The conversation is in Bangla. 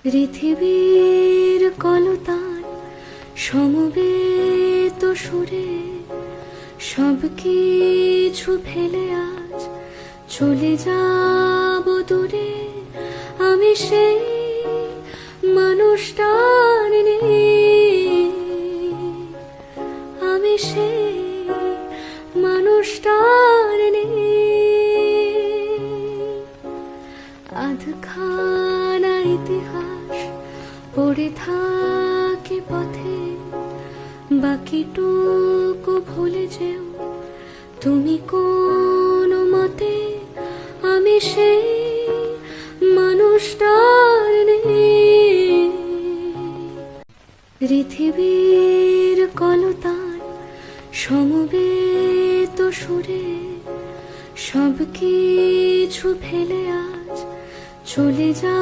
পৃথিবীর কলতান সমবেত সুরে সব কিছু ফেলে আজ চলে যাব দূরে। আমি সেই মানুষটার নেই, আমি সেই মানুষটার নেই। আধখানা ইতিহাস পড়ে থাকে পথে, বাকিটুকু ভুলে যেও তুমি কোনো মতে। আমি সেই মানুষটার নেই। পৃথিবীর কলতান সমবেত সুরে সব কিছু ফেলে আজ চলে যা।